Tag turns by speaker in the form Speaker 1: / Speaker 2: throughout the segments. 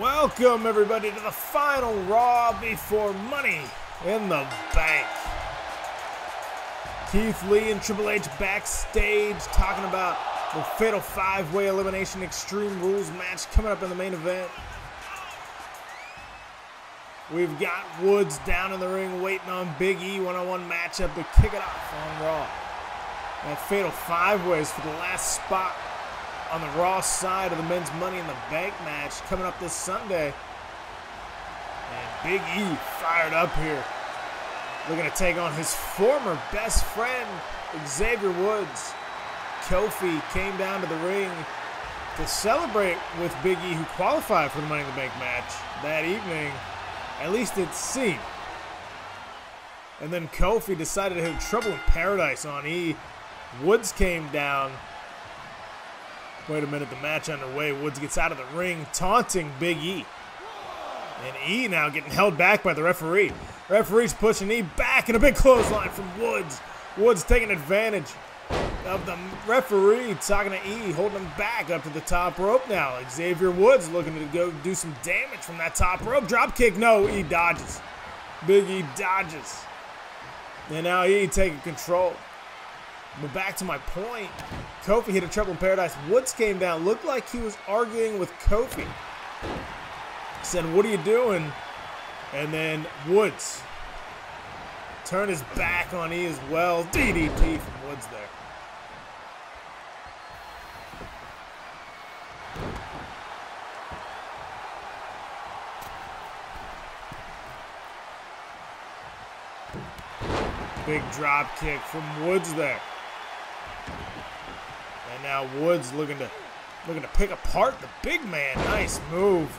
Speaker 1: Welcome everybody to the final Raw before Money in the Bank. Keith Lee and Triple H backstage talking about the fatal 5-way elimination Extreme Rules match coming up in the main event. We've got Woods down in the ring waiting on Big E one-on-one matchup to kick it off on Raw. That fatal 5-way is for the last spot on the Raw side of the men's Money in the Bank match coming up this Sunday. And Big E fired up here, looking to take on his former best friend, Xavier Woods. Kofi came down to the ring to celebrate with Big E, who qualified for the Money in the Bank match that evening. At least it seemed. And then Kofi decided to hit Trouble in Paradise on E. Woods came down. Wait a minute, the match underway. Woods gets out of the ring, taunting Big E. And E now getting held back by the referee. Referee's pushing E back, and a big clothesline from Woods. Woods taking advantage of the referee, talking to E, holding him back up to the top rope now. Xavier Woods looking to go do some damage from that top rope. Drop kick, no, E dodges. Big E dodges. And now E taking control. But back to my point, Kofi hit a Trouble in Paradise. Woods came down, looked like he was arguing with Kofi. Said, "What are you doing?" And then Woods turned his back on E as well. DDT from Woods there. Big drop kick from Woods there. And now Woods looking to pick apart the big man. Nice move.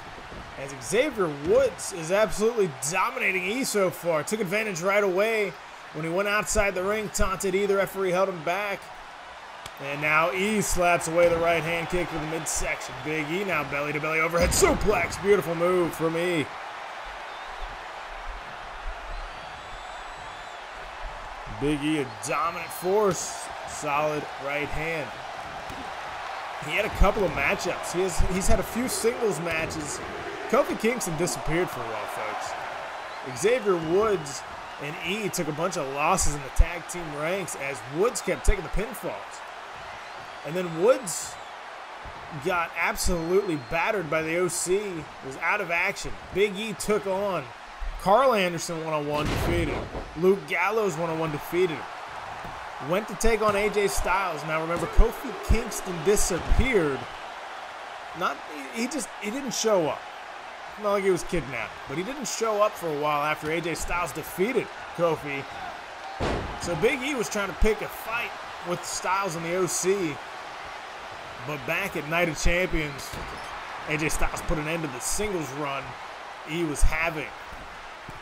Speaker 1: As Xavier Woods is absolutely dominating E so far. Took advantage right away when he went outside the ring, taunted E. The referee held him back. And now E slaps away the right hand kick to the midsection. Big E now belly to belly overhead suplex. Beautiful move from E. Big E, a dominant force. Solid right hand. He had a couple of matchups. He's had a few singles matches. Kofi Kingston disappeared for a while, folks. Xavier Woods and E took a bunch of losses in the tag team ranks as Woods kept taking the pinfalls. And then Woods got absolutely battered by the OC, was out of action. Big E took on Carl Anderson one-on-one, defeated him. Luke Gallows one-on-one, defeated him. Went to take on AJ Styles. Now remember, Kofi Kingston disappeared. He didn't show up. Not like he was kidnapped, but he didn't show up for a while after AJ Styles defeated Kofi. So Big E was trying to pick a fight with Styles and the OC. But back at Night of Champions, AJ Styles put an end to the singles run E was having.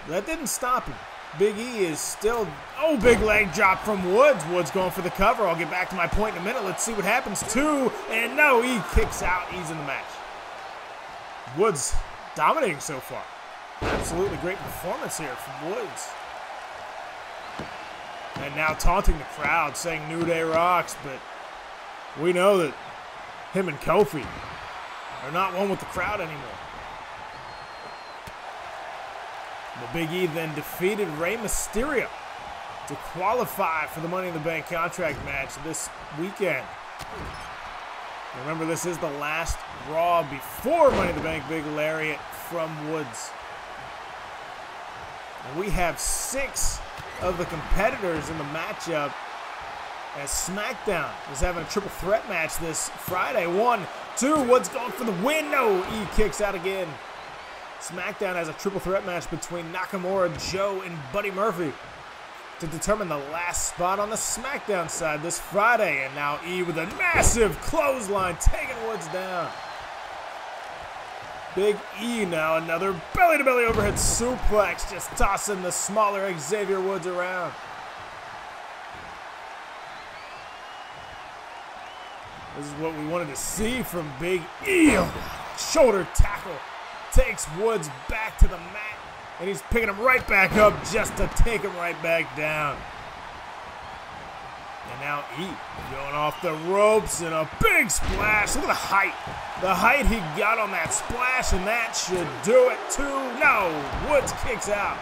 Speaker 1: That didn't stop him. Big E is still, big leg drop from Woods. Woods going for the cover. I'll get back to my point in a minute. Let's see what happens. And no, E kicks out. E's in the match. Woods dominating so far. Absolutely great performance here from Woods. And now taunting the crowd, saying New Day rocks, but we know that him and Kofi are not one with the crowd anymore. The Big E then defeated Rey Mysterio to qualify for the Money in the Bank contract match this weekend. Remember, this is the last Raw before Money in the Bank. Big lariat from Woods. And we have 6 of the competitors in the matchup as SmackDown is having a triple threat match this Friday. 1, 2, Woods going for the win. No, E kicks out again. SmackDown has a triple threat match between Nakamura, Joe, and Buddy Murphy to determine the last spot on the SmackDown side this Friday. And now E with a massive clothesline, taking Woods down. Big E now, another belly-to-belly overhead suplex, just tossing the smaller Xavier Woods around. This is what we wanted to see from Big E. Shoulder tackle. Takes Woods back to the mat, and he's picking him right back up just to take him right back down. And now E going off the ropes and a big splash. Look at the height. The height he got on that splash, and that should do it too. No, Woods kicks out.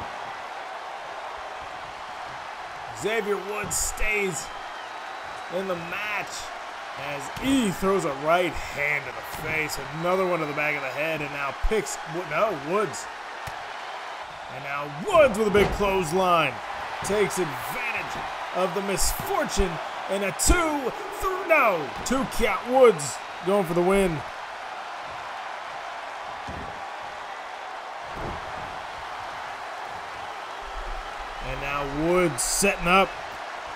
Speaker 1: Xavier Woods stays in the match as E throws a right hand to the face, another one to the back of the head, and now picks, no, Woods. And now Woods with a big clothesline takes advantage of the misfortune, and a two count. Woods going for the win. And now Woods setting up,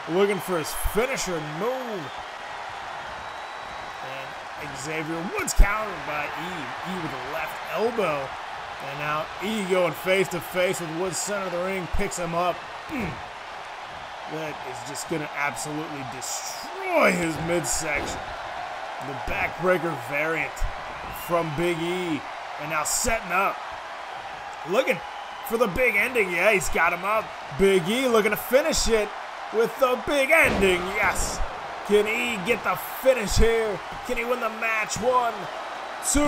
Speaker 1: looking for his finisher move. And Xavier Woods countered by E. E with a left elbow. And now E going face to face with Woods, center of the ring, picks him up. That is just going to absolutely destroy his midsection. The backbreaker variant from Big E. And now setting up. Looking for the big ending. Yeah, he's got him up. Big E looking to finish it with the big ending. Yes. Can E get the finish here? Can he win the match? 1, 2,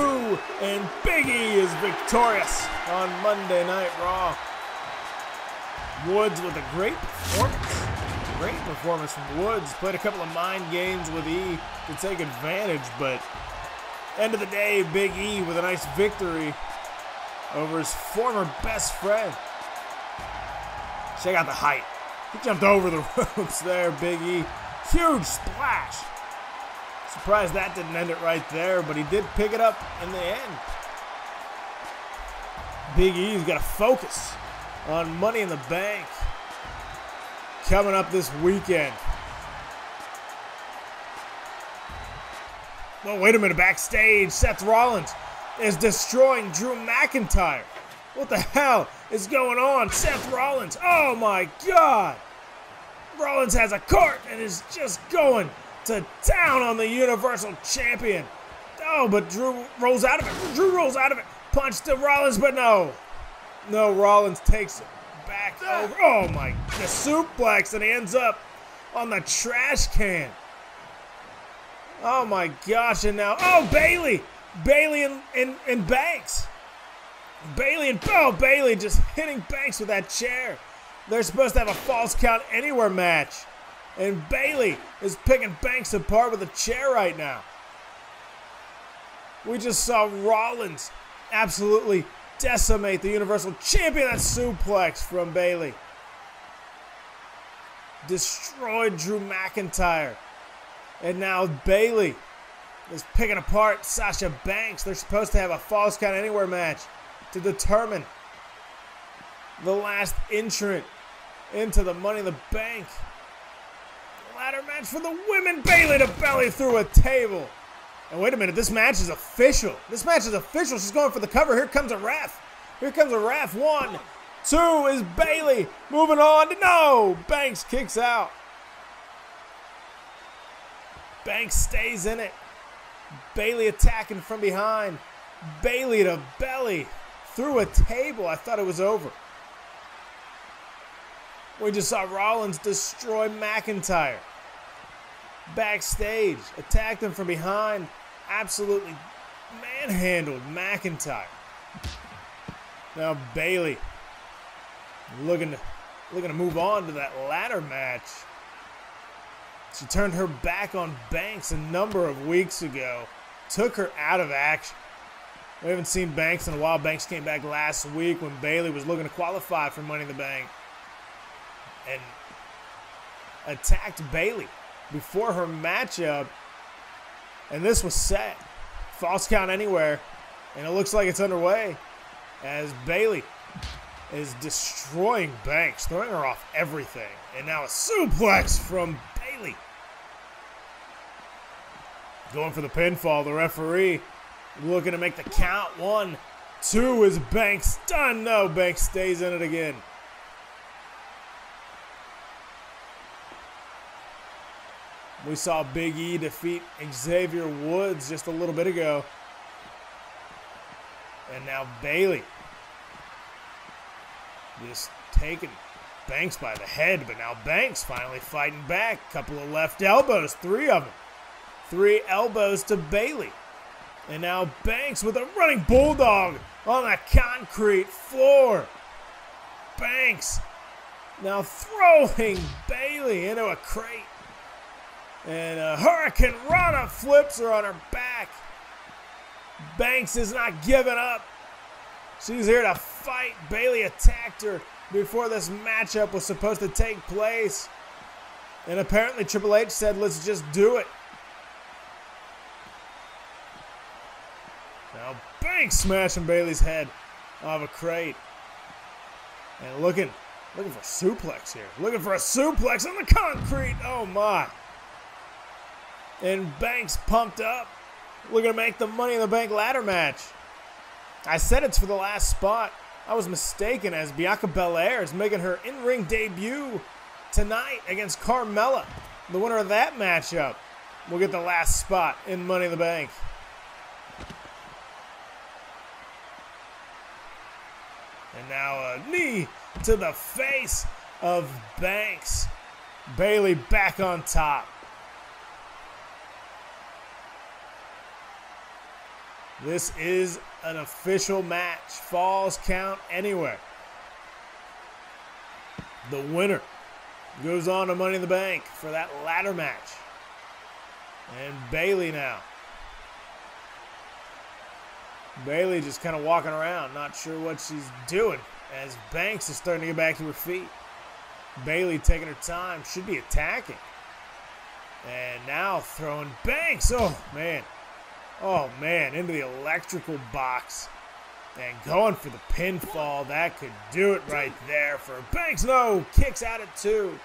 Speaker 1: and Big E is victorious on Monday Night Raw. Woods with a great performance. Great performance from Woods. Played a couple of mind games with E to take advantage, but end of the day, Big E with a nice victory over his former best friend. Check out the height. He jumped over the ropes there, Big E. Huge splash. Surprised that didn't end it right there, but he did pick it up in the end. Big E's got to focus on Money in the Bank coming up this weekend. Well, wait a minute. Backstage, Seth Rollins is destroying Drew McIntyre. What the hell is going on? Seth Rollins. Oh, my God. Rollins has a cart and is just going to town on the Universal Champion. Oh, but Drew rolls out of it. Drew rolls out of it. Punch to Rollins, but no. No, Rollins takes it back over. Oh, my. The suplex, and he ends up on the trash can. Oh, my gosh. And now, oh, Bayley. Bayley and Banks. Bayley just hitting Banks with that chair. They're supposed to have a false count anywhere match. And Bayley is picking Banks apart with a chair right now. We just saw Rollins absolutely decimate the Universal Champion. That suplex from Bayley. Destroyed Drew McIntyre. And now Bayley is picking apart Sasha Banks. They're supposed to have a false count anywhere match to determine the last entrant into the Money in the Bank ladder match for the women. Bayley to belly through a table. And wait a minute, this match is official. This match is official. She's going for the cover. Here comes a ref. Here comes a ref. 1, 2 is Bayley. Moving on. No! Banks kicks out. Banks stays in it. Bayley attacking from behind. Bayley to belly through a table. I thought it was over. We just saw Rollins destroy McIntyre. Backstage, attacked him from behind, absolutely manhandled McIntyre. Now Bayley looking to move on to that ladder match. She turned her back on Banks a number of weeks ago, took her out of action. We haven't seen Banks in a while. Banks came back last week when Bayley was looking to qualify for Money in the Bank and attacked Bayley before her matchup, and this was set. False count anywhere, and it looks like it's underway as Bayley is destroying Banks, throwing her off everything, and now a suplex from Bayley. Going for the pinfall, the referee looking to make the count. 1, 2 is Banks done. No, Banks stays in it again. We saw Big E defeat Xavier Woods just a little bit ago. And now Bayley just taking Banks by the head, but now Banks finally fighting back. Couple of left elbows, 3 of them. 3 elbows to Bayley. And now Banks with a running bulldog on the concrete floor. Banks now throwing Bayley into a crate. And a Hurricane Rana flips her on her back. Banks is not giving up. She's here to fight. Bayley attacked her before this matchup was supposed to take place. And apparently Triple H said, let's just do it. Now Banks smashing Bayley's head off a crate. And looking for a suplex here. Looking for a suplex on the concrete. Oh my. And Banks pumped up. Looking to make the Money in the Bank ladder match. I said it's for the last spot. I was mistaken, as Bianca Belair is making her in-ring debut tonight against Carmella. The winner of that matchup will get the last spot in Money in the Bank. And now a knee to the face of Banks. Bayley back on top. This is an official match. Falls count anywhere. The winner goes on to Money in the Bank for that ladder match. And Bayley now. Bayley just kind of walking around, not sure what she's doing, as Banks is starting to get back to her feet. Bayley taking her time, should be attacking. And now throwing Banks. Oh, man. Oh, man, into the electrical box. And going for the pinfall. That could do it right there for Banks. No, kicks out at 2.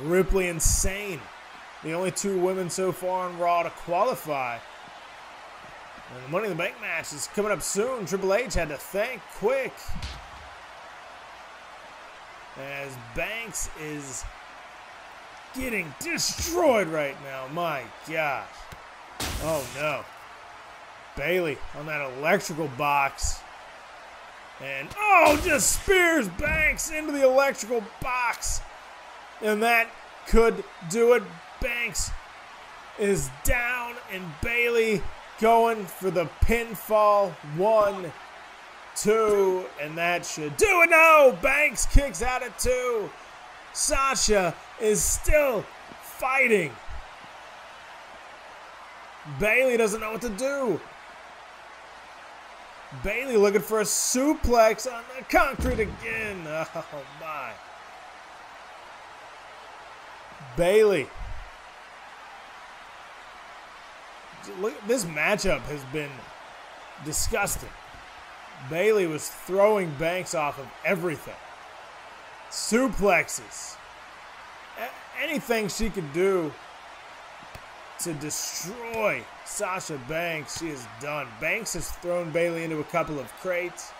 Speaker 1: Ripley Insane. The only 2 women so far on Raw to qualify. And the Money in the Bank match is coming up soon. Triple H had to think quick. As Banks is getting destroyed right now. My gosh. Oh no. Bayley on that electrical box. And oh, just spears Banks into the electrical box. And that could do it. Banks is down and Bayley going for the pinfall. 1, 2, and that should do it. No, Banks kicks out at 2. Sasha is still fighting. Bayley doesn't know what to do. Bayley looking for a suplex on the concrete again. Oh my. Bayley. Look, this matchup has been disgusting. Bayley was throwing Banks off of everything. Suplexes. Anything she could do to destroy Sasha Banks, she is done. Banks has thrown Bayley into a couple of crates.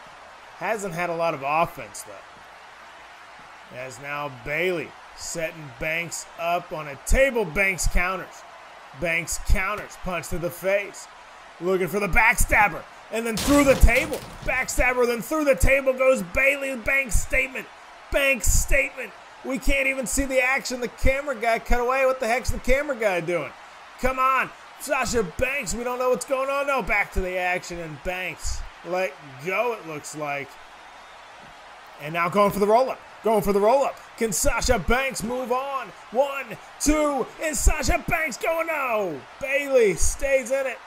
Speaker 1: Hasn't had a lot of offense, though. As now Bayley setting Banks up on a table. Banks counters. Banks counters. Punch to the face. Looking for the backstabber. And then through the table. Backstabber, then through the table goes Bayley. Banks statement. Banks statement. We can't even see the action. The camera guy cut away. What the heck's the camera guy doing? Come on. Sasha Banks. We don't know what's going on. No, back to the action. And Banks let go, it looks like. And now going for the roll-up. Going for the roll-up. Can Sasha Banks move on? 1, 2. Is Sasha Banks going? No. Bayley stays in it.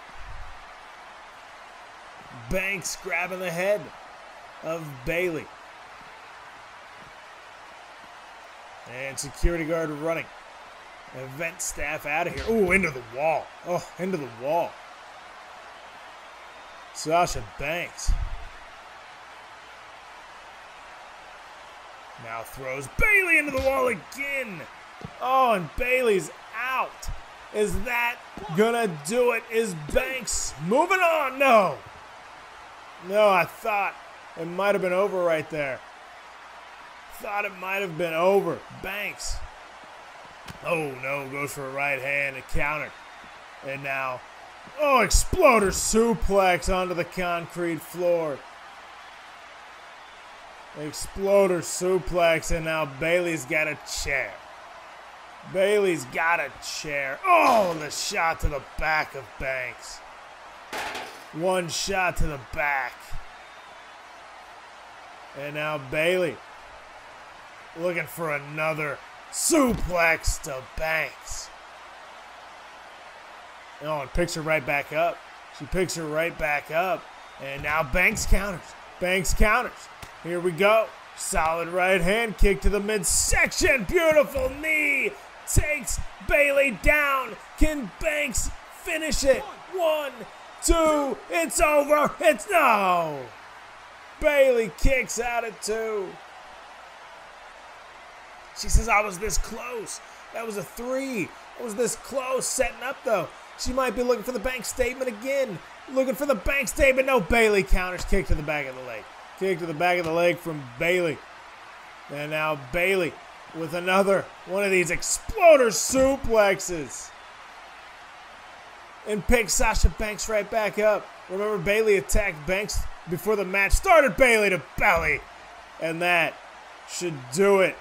Speaker 1: Banks grabbing the head of Bayley. And security guard running. Event staff out of here. Ooh, into the wall. Oh, into the wall. Sasha Banks. Now throws Bayley into the wall again. Oh, and Bayley's out. Is that gonna do it? Is Banks moving on? No. No, I thought it might have been over right there. Thought it might have been over. Banks. Oh, no. Goes for a right hand. A counter. And now, oh, exploder suplex onto the concrete floor. Exploder suplex, and now Bayley's got a chair. Bayley's got a chair. Oh, the shot to the back of Banks. One shot to the back. And now Bayley looking for another suplex to Banks. Oh, and picks her right back up. She picks her right back up. And now Banks counters. Banks counters. Here we go. Solid right hand kick to the midsection. Beautiful knee. Takes Bayley down. Can Banks finish it? 1, 2. It's over. It's no. Bayley kicks out at 2. She says, I was this close. That was a 3. I was this close. Setting up, though. She might be looking for the Banks statement again. Looking for the Banks statement. No, Bayley counters. Kick to the back of the leg. Kick to the back of the leg from Bayley. And now Bayley with another one of these exploder suplexes. And picks Sasha Banks right back up. Remember, Bayley attacked Banks before the match started. Bayley to belly. And that should do it,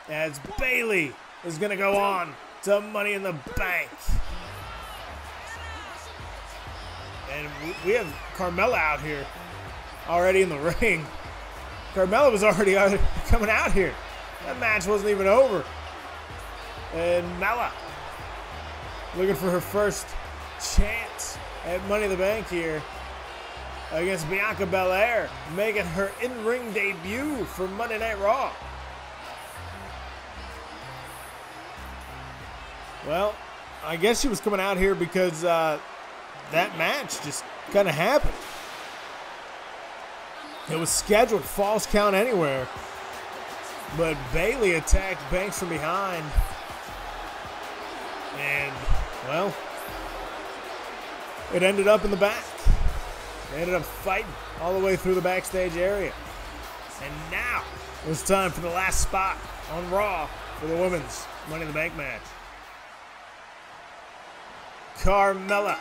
Speaker 1: as Bayley is going to go on to Money in the Bank. And we have Carmella out here already in the ring. Carmella was already coming out here. That match wasn't even over. And Mella looking for her first chance at Money in the Bank here against Bianca Belair, making her in-ring debut for Monday Night Raw. Well, I guess she was coming out here because that match just kind of happened. It was scheduled, false count anywhere. But Bayley attacked Banks from behind. And, well, it ended up in the back. They ended up fighting all the way through the backstage area. And now it's time for the last spot on Raw for the women's Money in the Bank match. Carmella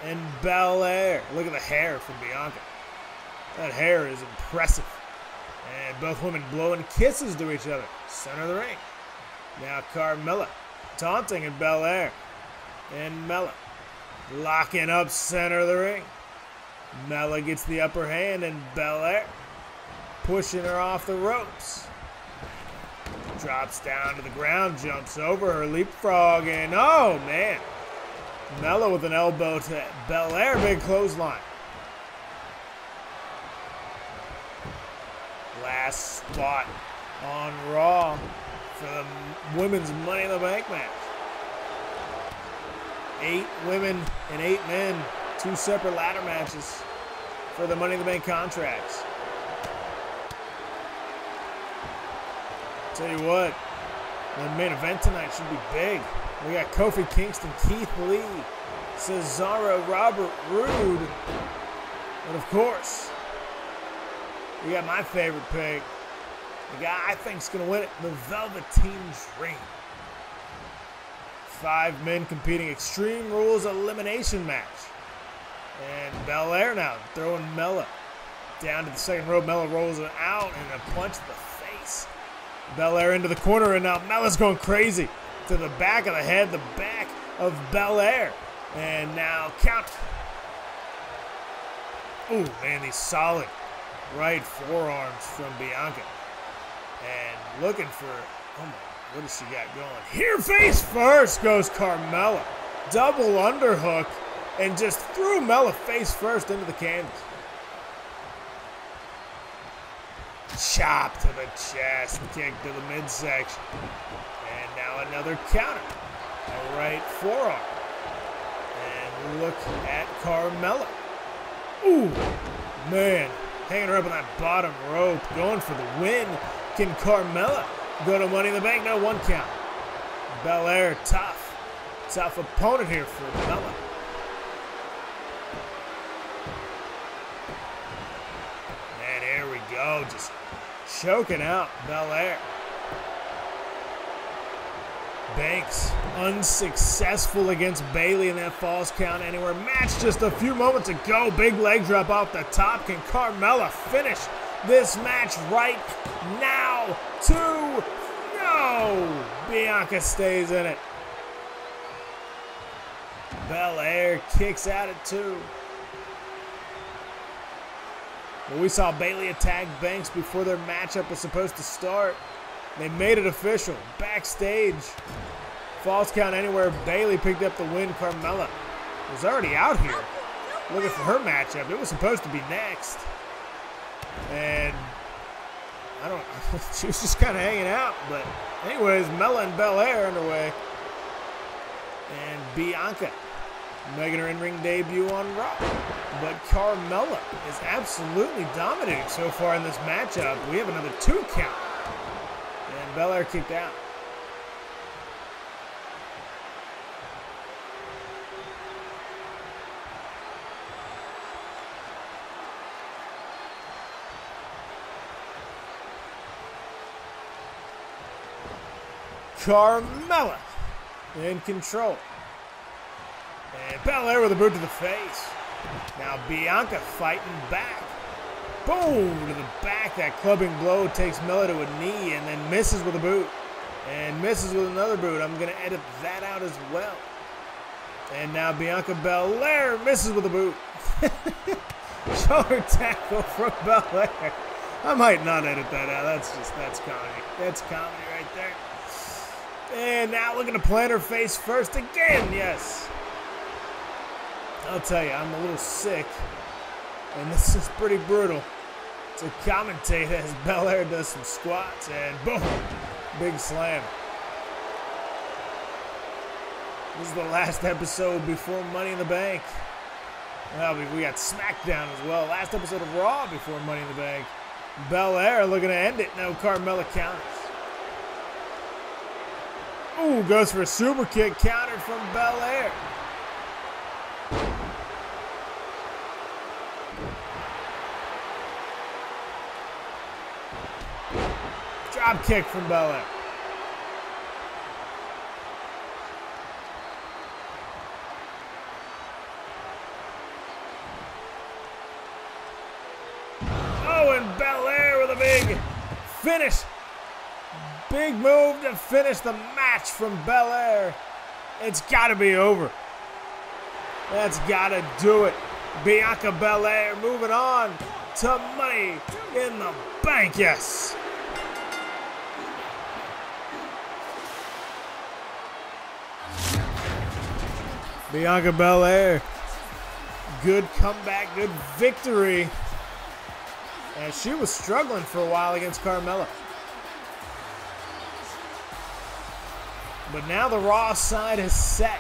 Speaker 1: and Belair. Look at the hair from Bianca. That hair is impressive. And both women blowing kisses to each other. Center of the ring. Now Carmella taunting at Belair. And Mella locking up center of the ring. Mella gets the upper hand, and Belair pushing her off the ropes. Drops down to the ground, jumps over her, leapfrog, and oh man. Mella with an elbow to Belair, big clothesline. Last spot on Raw for the women's Money in the Bank match. 8 women and 8 men, 2 separate ladder matches for the Money in the Bank contracts. Tell you what, the main event tonight should be big. We got Kofi Kingston, Keith Lee, Cesaro, Robert Roode, and of course, we got my favorite pick, the guy I think is going to win it, the Velveteen Dream. 5 men competing, Extreme Rules elimination match. And Belair now throwing Mella down to the second rope. Mella rolls it out and a punch to the face. Belair into the corner, and now Mella's going crazy to the back of the head, the back of Belair. And now count. Ooh, man, these solid right forearms from Bianca. And looking for, oh my, what has she got going? Here, face first goes Carmella. Double underhook, and just threw Mella face first into the canvas. Chop to the chest, kick to the midsection. And now another counter. A right forearm. And look at Carmella. Ooh, man. Hanging her up on that bottom rope. Going for the win. Can Carmella go to Money in the Bank? No, 1 count. Belair, tough. Tough opponent here for Mella. And here we go. Just choking out Belair. Banks unsuccessful against Bayley in that false count anywhere match just a few moments ago. Big leg drop off the top. Can Carmella finish this match right now. 2. No! Bianca stays in it. Belair kicks out at 2. Well, we saw Bayley attack Banks before their matchup was supposed to start. They made it official. Backstage. Falls count anywhere. Bayley picked up the win. Carmella was already out here looking for her matchup. It was supposed to be next. And she was just kind of hanging out. But anyways, Mella and Belair underway. And Bianca making her in-ring debut on Raw. But Carmella is absolutely dominating so far in this matchup. We have another 2 count. And Belair kicked out. Carmella in control. And Belair with a boot to the face. Now Bianca fighting back. Boom to the back. That clubbing blow takes Mella to a knee and then misses with a boot. And misses with another boot. I'm going to edit that out as well. And now Bianca Belair misses with a boot. Shoulder tackle from Belair. I might not edit that out. That's comedy. That's comedy right there. And now looking to plant her face first again. Yes. I'll tell you, I'm a little sick. And this is pretty brutal to commentate as Belair does some squats. And boom. Big slam. This is the last episode before Money in the Bank. Well, we got SmackDown as well. Last episode of Raw before Money in the Bank. Belair looking to end it. No Carmella counters. Ooh, goes for a super kick. Countered from Belair. Drop kick from Belair. Oh, and Belair with a big finish. Big move to finish the match from Belair. It's got to be over. That's got to do it. Bianca Belair moving on to Money in the Bank. Yes. Bianca Belair. Good comeback, good victory. And she was struggling for a while against Carmella. But now the Raw side is set.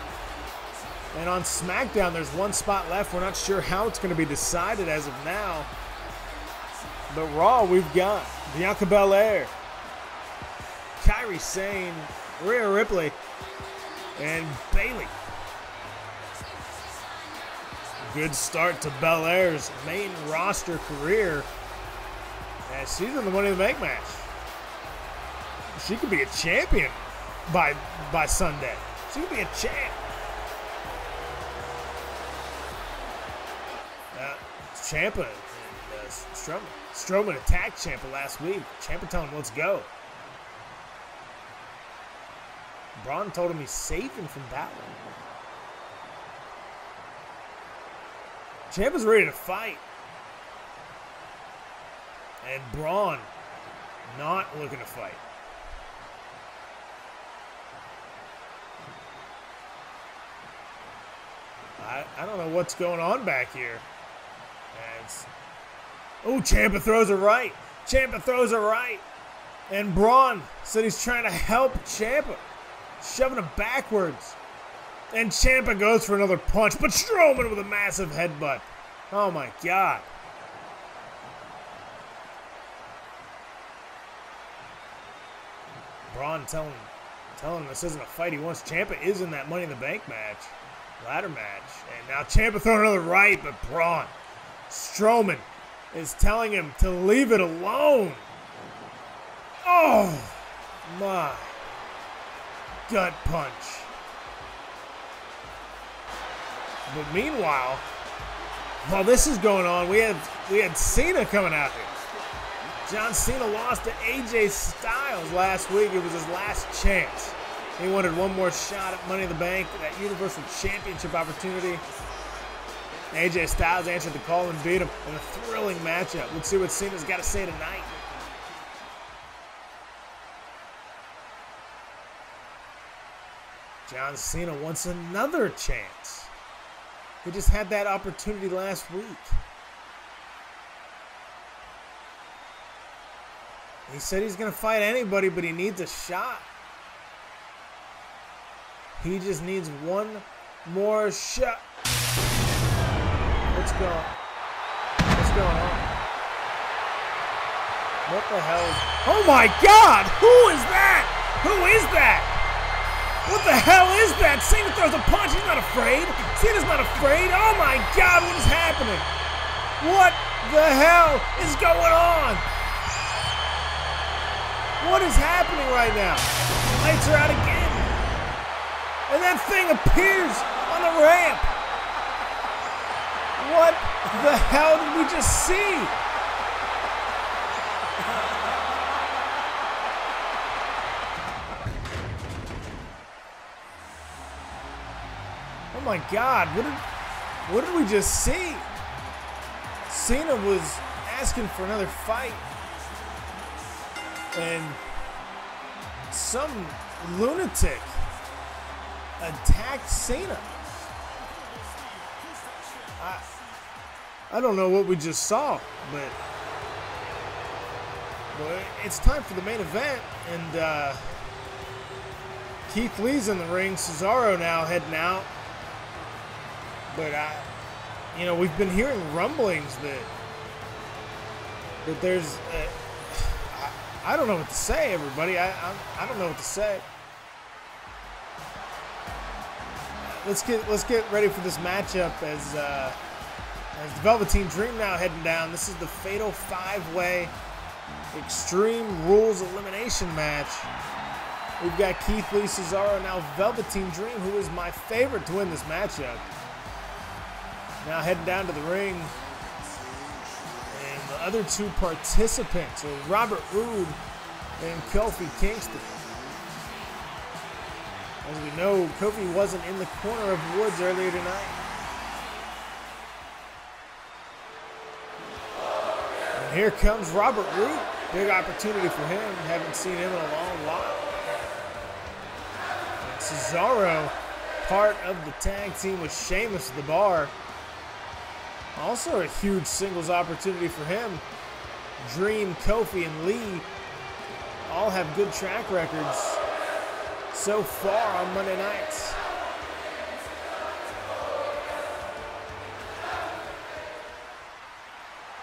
Speaker 1: And on SmackDown, there's one spot left. We're not sure how it's going to be decided as of now. But Raw, we've got Bianca Belair, Kairi Sane, Rhea Ripley, and Bayley. Good start to Belair's main roster career. As she's in the Money in the Bank match. She could be a champion by Sunday. She could be a champ. Ciampa and Strowman. Strowman attacked Ciampa last week. Ciampa telling him, let's go. Braun told him he's safe and from that one. Ciampa's ready to fight. And Braun not looking to fight. I don't know what's going on back here. Oh, Ciampa throws a right. Ciampa throws a right. And Braun said he's trying to help Ciampa. Shoving him backwards. And Ciampa goes for another punch. But Strowman with a massive headbutt. Oh my God. Braun telling him this isn't a fight he wants. Ciampa is in that Money in the Bank match. Ladder match. And now Ciampa throwing another right, but Braun. Strowman is telling him to leave it alone. Oh, my. Gut punch. But meanwhile, while this is going on, we had Cena coming out here. John Cena lost to AJ Styles last week. It was his last chance. He wanted one more shot at Money in the Bank, that Universal Championship opportunity. AJ Styles answered the call and beat him in a thrilling matchup. Let's see what Cena's got to say tonight. John Cena wants another chance. He just had that opportunity last week. He said he's going to fight anybody, but he needs a shot. He just needs one more shot. What's going on? What the hell is... Oh my God! Who is that? Who is that? What the hell is that? Cena throws a punch. He's not afraid. Cena's not afraid. Oh my God, what is happening? What the hell is going on? What is happening right now? Lights are out again. And that thing appears on the ramp. What the hell did we just see? Oh my God, what did we just see? Cena was asking for another fight. And some lunatic attacked Cena. I don't know what we just saw, but it's time for the main event, and Keith Lee's in the ring. Cesaro now heading out, but we've been hearing rumblings that there's. I don't know what to say, everybody. I don't know what to say. Let's get ready for this matchup as the Velveteen Dream now heading down. This is the Fatal 5-Way Extreme Rules Elimination match. We've got Keith Lee, Cesaro, now Velveteen Dream, who is my favorite to win this matchup. Now heading down to the ring. And the other two participants are Robert Roode and Kofi Kingston. As we know, Kofi wasn't in the corner of Woods earlier tonight. And here comes Robert Roode. Big opportunity for him. Haven't seen him in a long while. And Cesaro, part of the tag team with Sheamus at the bar. Also a huge singles opportunity for him. Dream, Kofi, and Lee all have good track records so far on Monday nights.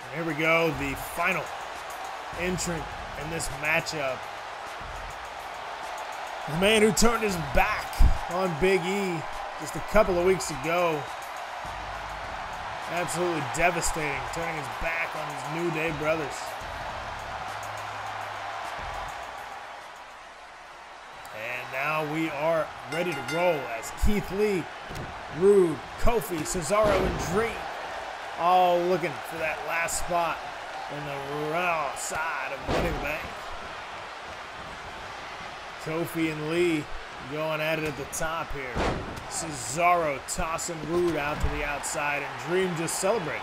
Speaker 1: And here we go, the final entrant in this matchup. The man who turned his back on Big E just a couple of weeks ago. Absolutely devastating, turning his back on his New Day brothers. And now we are ready to roll as Keith Lee, Roode, Kofi, Cesaro, and Dream all looking for that last spot on the raw side of Money in the Bank. Kofi and Lee going at it at the top here. Cesaro tossing Roode out to the outside, and Dream just celebrating.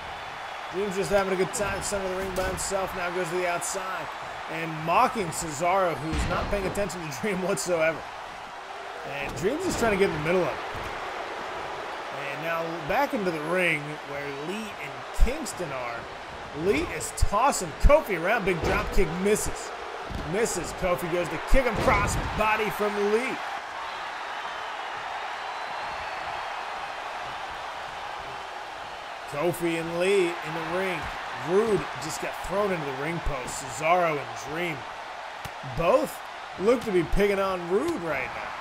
Speaker 1: Dream's just having a good time, center of the ring by himself, now goes to the outside and mocking Cesaro, who's not paying attention to Dream whatsoever. And Dream's just trying to get in the middle of it. And now back into the ring where Lee and Kingston are. Lee is tossing Kofi around, big drop kick, misses. Misses. Kofi goes to kick him cross body from Lee. Kofi and Lee in the ring. Roode just got thrown into the ring post. Cesaro and Dream both look to be picking on Roode right now.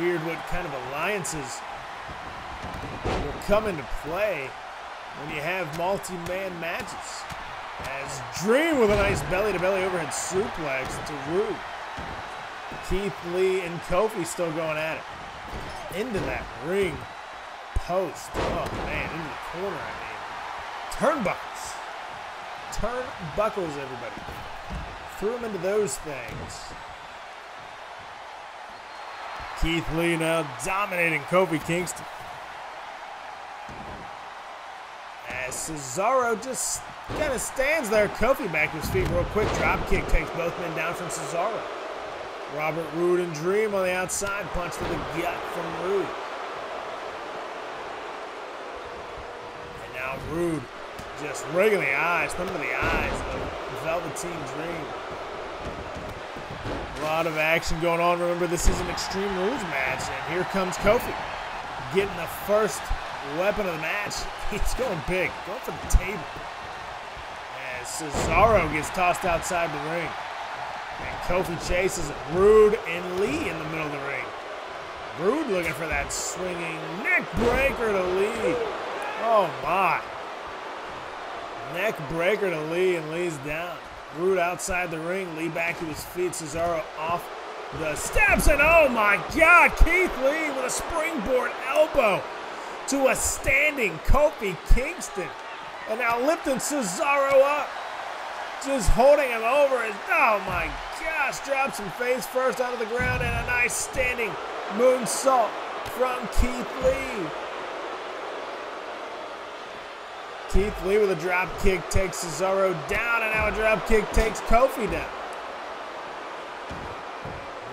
Speaker 1: Weird what kind of alliances will come into play when you have multi-man matches. As Dream with a nice belly-to-belly overhead suplex to Roode. Keith Lee and Kofi still going at it. Into that ring post. Oh man, into the corner, I mean. Turnbuckles. turnbuckles, everybody. Threw him into those things. Keith Lee now dominating Kofi Kingston. As Cesaro just kind of stands there. Kofi back to his feet real quick. Drop kick takes both men down from Cesaro. Robert Roode and Dream on the outside. Punch to the gut from Roode. And now Roode just right in the eyes, put him in the eyes of Velveteen Dream. A lot of action going on. Remember, this is an Extreme Rules match, and here comes Kofi getting the first weapon of the match. He's going big, going for the table. As Cesaro gets tossed outside the ring. And Kofi chases Roode and Lee in the middle of the ring. Roode looking for that swinging neck breaker to Lee. Oh my. Neck breaker to Lee, and Lee's down. Roode outside the ring, Lee back to his feet. Cesaro off the steps, and oh my God, Keith Lee with a springboard elbow to a standing Kofi Kingston. And now lifting Cesaro up, just holding him over. Oh my gosh, drops him face first onto the ground, and a nice standing moonsault from Keith Lee. Keith Lee with a drop kick takes Cesaro down, and now a drop kick takes Kofi down.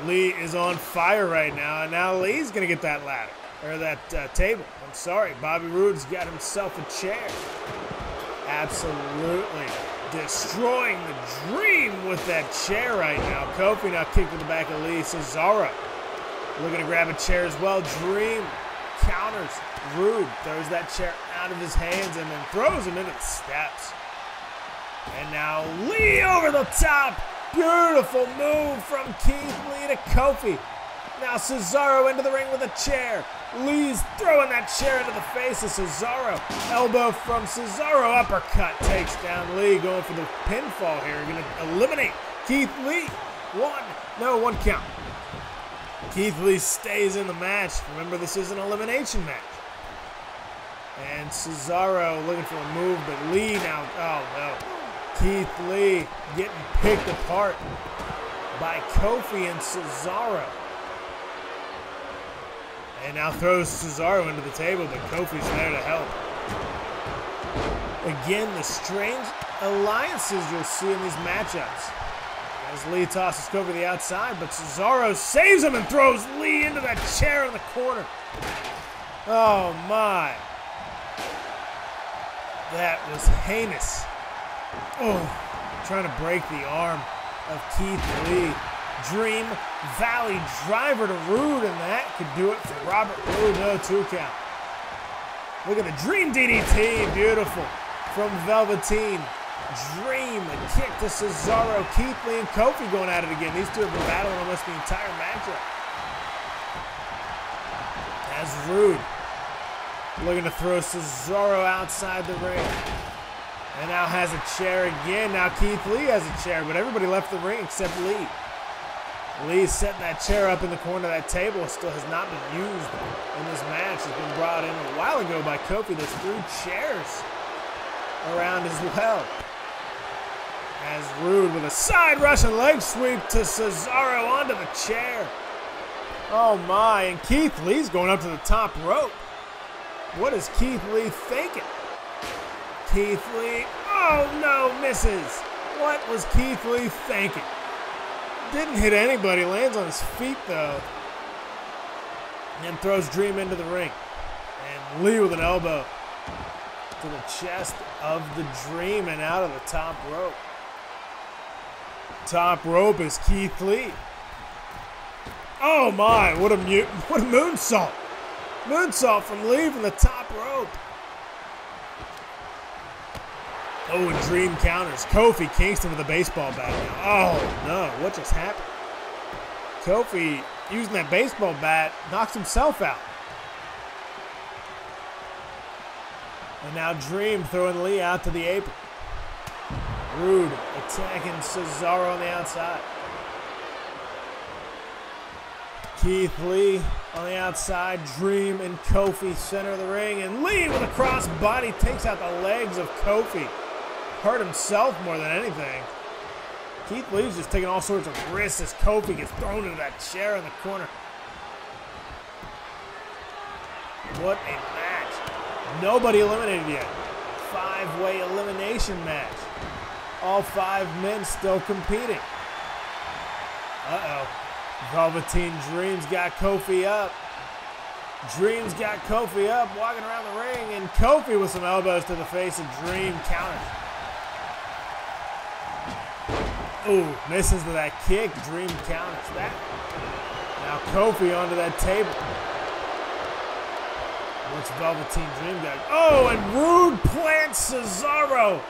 Speaker 1: Lee is on fire right now, and now Lee's going to get that ladder, or that table. I'm sorry, Bobby Roode's got himself a chair. Absolutely destroying the Dream with that chair right now. Kofi now kicked to the back of Lee. Cesaro looking to grab a chair as well. Dream counters. Roode throws that chair out of his hands and then throws him into the steps. And now Lee over the top. Beautiful move from Keith Lee to Kofi. Now Cesaro into the ring with a chair. Lee's throwing that chair into the face of Cesaro. Elbow from Cesaro. Uppercut takes down Lee. Going for the pinfall here. Going to eliminate Keith Lee. One count. Keith Lee stays in the match. Remember, this is an elimination match. And Cesaro looking for a move, but Lee now, oh no. Keith Lee getting picked apart by Kofi and Cesaro. And now throws Cesaro into the table, but Kofi's there to help. Again, the strange alliances you'll see in these matchups. As Lee tosses Kofi to the outside, but Cesaro saves him and throws Lee into that chair in the corner. Oh my. That was heinous. Oh, trying to break the arm of Keith Lee. Dream Valley driver to Roode, and that could do it for Robert Roode. No 2 count. Look at the Dream DDT. Beautiful. From Velveteen. Dream, a kick to Cesaro. Keith Lee and Kofi going at it again. These two have been battling almost the entire matchup. As Roode looking to throw Cesaro outside the ring. And now has a chair again. Now Keith Lee has a chair, but everybody left the ring except Lee. Lee setting that chair up in the corner of that table. Still has not been used in this match. It's been brought in a while ago by Kofi. There's 3 chairs around as well. As Roode with a side Russian leg sweep to Cesaro onto the chair. Oh my, and Keith Lee's going up to the top rope. What is Keith Lee thinking? Keith Lee, oh no, misses. What was Keith Lee thinking? Didn't hit anybody, lands on his feet though. And throws Dream into the ring. And Lee with an elbow to the chest of the Dream and out of the top rope. Top rope is Keith Lee. Oh my, what a moonsault. Moonsault from Lee from the top rope. Oh, and Dream counters. Kofi Kingston with a baseball bat now. Oh no, what just happened? Kofi using that baseball bat knocks himself out. And now Dream throwing Lee out to the apron. Roode attacking Cesaro on the outside. Keith Lee on the outside. Dream and Kofi center of the ring. And Lee with a cross body takes out the legs of Kofi. hurt himself more than anything. Keith Lee's just taking all sorts of risks as Kofi gets thrown into that chair in the corner. What a match. Nobody eliminated yet. 5-way elimination match. All 5 men still competing. Uh-oh. Velveteen Dreams got Kofi up. Dreams got Kofi up, walking around the ring, and Kofi with some elbows to the face of Dream counters. Ooh, misses with that kick. Dream counters that. Now Kofi onto that table. What's Velveteen Dream got? Oh, and Rude plants Cesaro.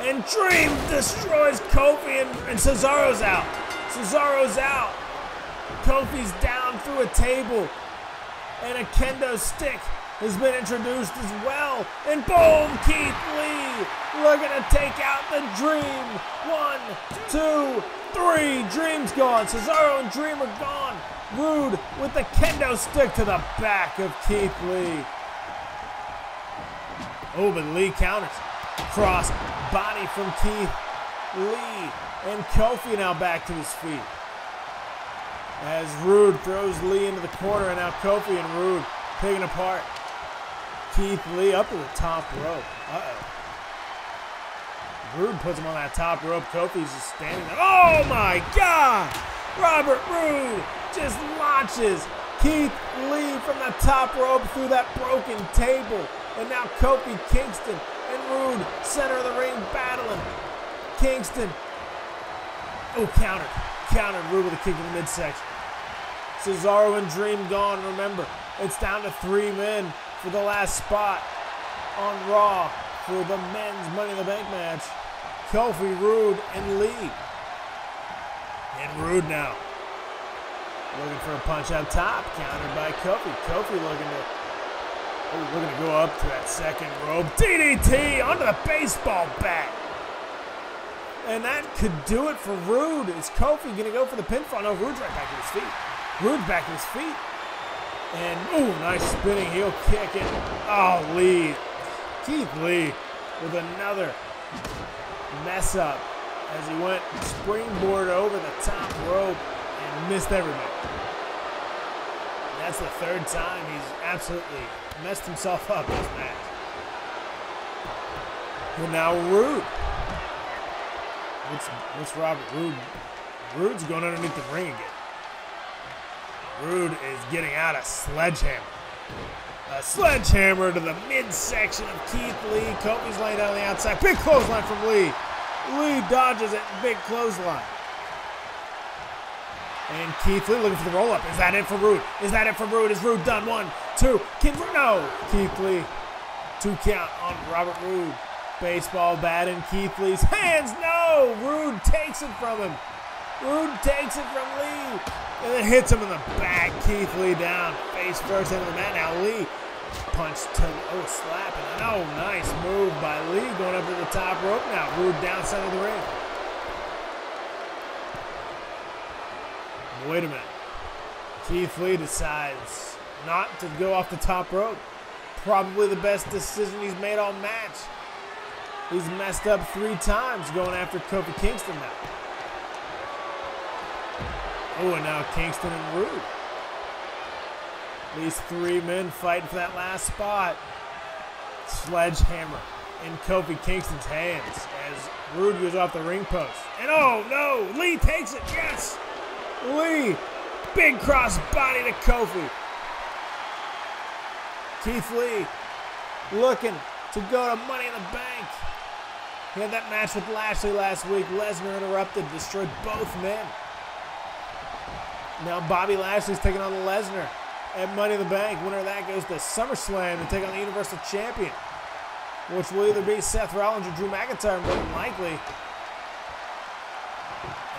Speaker 1: And Dream destroys Kofi, and Cesaro's out. Cesaro's out. Kofi's down through a table. And a kendo stick has been introduced as well. And boom, Keith Lee looking to take out the Dream. 1, 2, 3. Dream's gone. Cesaro and Dream are gone. Rude with the kendo stick to the back of Keith Lee. Oh, but Lee counters. Cross body from Keith Lee. And Kofi now back to his feet. As Rude throws Lee into the corner, and now Kofi and Rude picking apart. Keith Lee up to the top rope. Uh-oh. Rude puts him on that top rope. Kofi's just standing there. Oh my God! Robert Roode just launches Keith Lee from the top rope through that broken table. And now Kofi Kingston and Rude, center of the ring, battling. Kingston. Oh, countered. Countered Rude with a kick to the midsection. Cesaro and Dream gone. Remember, it's down to 3 men for the last spot on Raw for the men's Money in the Bank match. Kofi, Rude, and Lee. And Rude now looking for a punch up top, countered by Kofi. Kofi looking to go up to that second rope. DDT onto the baseball bat. And that could do it for Rude. Is Kofi going to go for the pinfall? No, Rude's right back to his feet. Rude's back to his feet. And, ooh, nice spinning heel kick. And, oh, Lee. Keith Lee with another mess up as he went springboard over the top rope and missed everybody. That's the 3rd time he's absolutely messed himself up this match. And now Rude. What's Robert Roode? Rude's going underneath the ring again. Rude is getting out a sledgehammer. A sledgehammer to the midsection of Keith Lee. Kofi's laying down on the outside. Big clothesline from Lee. Lee dodges it. Big clothesline. And Keith Lee looking for the roll-up. Is that it for Rude? Is that it for Rude? Is Rude done? 1, 2. No. Keith Lee. 2 count on Robert Roode. Baseball bat in Keith Lee's hands. No! Rude takes it from him. Rude takes it from Lee. And then hits him in the back. Keith Lee down. Face first into the mat. Now Lee. Punch to, oh, slap. And oh, nice move by Lee going up to the top rope now. Rude down center of the ring. Wait a minute. Keith Lee decides not to go off the top rope. Probably the best decision he's made all match. He's messed up 3 times going after Kofi Kingston now. Oh, and now Kingston and Rude. These 3 men fighting for that last spot. Sledgehammer in Kofi Kingston's hands as Rude goes off the ring post. And oh no, Lee takes it, yes! Lee, big cross body to Kofi. Keith Lee looking to go to Money in the Bank. He had that match with Lashley last week. Lesnar interrupted, destroyed both men. Now Bobby Lashley's taking on Lesnar at Money in the Bank. Winner of that goes to SummerSlam to take on the Universal Champion, which will either be Seth Rollins or Drew McIntyre, more than likely.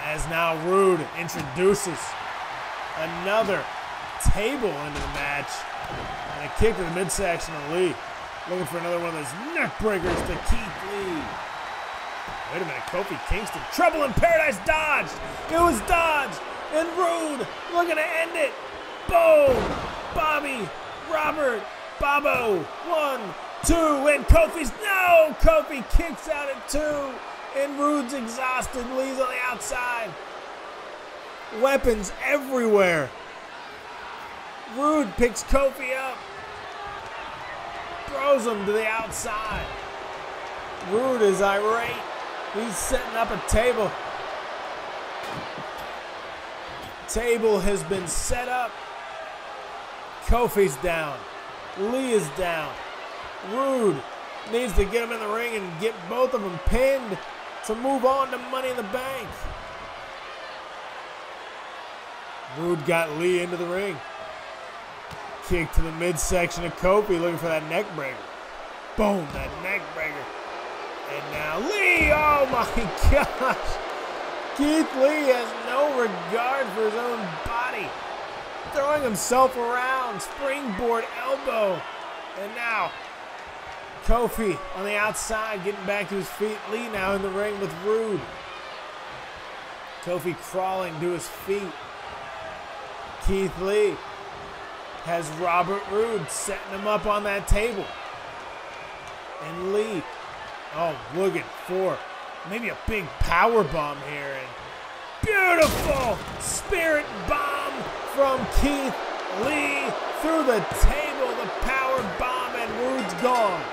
Speaker 1: As now Rude introduces another table into the match. And a kick to the midsection of Lee. Looking for another one of those neck breakers to Keith Lee. Wait a minute, Kofi Kingston. Trouble in Paradise dodged. It was dodged. And Rude looking to end it. Boom. Bobby, Robert, Bobo. 1, 2, and Kofi kicks out at 2, and Rude's exhausted. Lee's on the outside. Weapons everywhere. Rude picks Kofi up, throws him to the outside. Rude is irate. He's setting up a table. Table has been set up. Kofi's down. Lee is down. Rude needs to get him in the ring and get both of them pinned to move on to Money in the Bank. Rude got Lee into the ring. Kick to the midsection of Kofi, looking for that neck breaker. Boom, that neck breaker. And now Lee, oh my gosh. Keith Lee has no regard for his own body. Throwing himself around, springboard elbow. And now Kofi on the outside, getting back to his feet. Lee now in the ring with Rude. Kofi crawling to his feet. Keith Lee has Robert Roode setting him up on that table. And Lee, oh, looking for maybe a big power bomb here. And beautiful spirit bomb from Keith Lee through the table. The power bomb, and Roode's gone.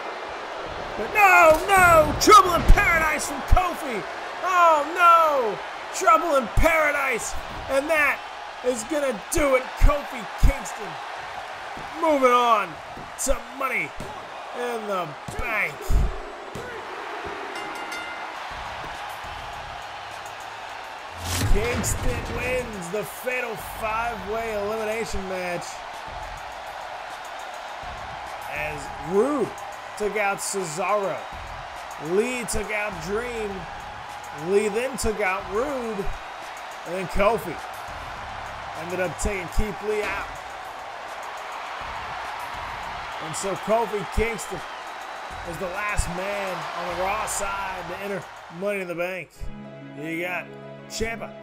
Speaker 1: But no, trouble in paradise from Kofi. Oh no, trouble in paradise. And that is gonna do it. Kofi Kingston moving on to Money in the Bank. Kingston wins the fatal 5-way elimination match as Rude took out Cesaro. Lee took out Dream. Lee then took out Rude. And then Kofi ended up taking Keith Lee out. And so Kofi Kingston is the last man on the Raw side to enter Money in the Bank. You got Ciampa,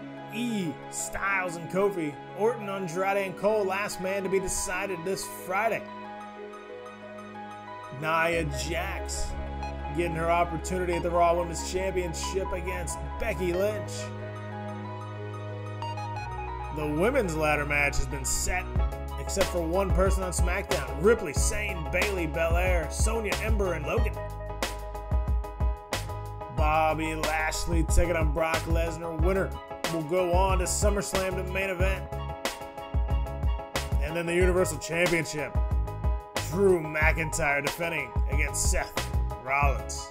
Speaker 1: Styles, and Kofi. Orton, Andrade, and Cole, last man to be decided this Friday. Nia Jax getting her opportunity at the Raw Women's Championship against Becky Lynch. The women's ladder match has been set, except for one person on SmackDown. Ripley, Sane, Bayley, Belair, Sonya, Ember, and Logan. Bobby Lashley taking on Brock Lesnar. Winner will go on to SummerSlam to main event. And then the Universal Championship. Drew McIntyre defending against Seth Rollins.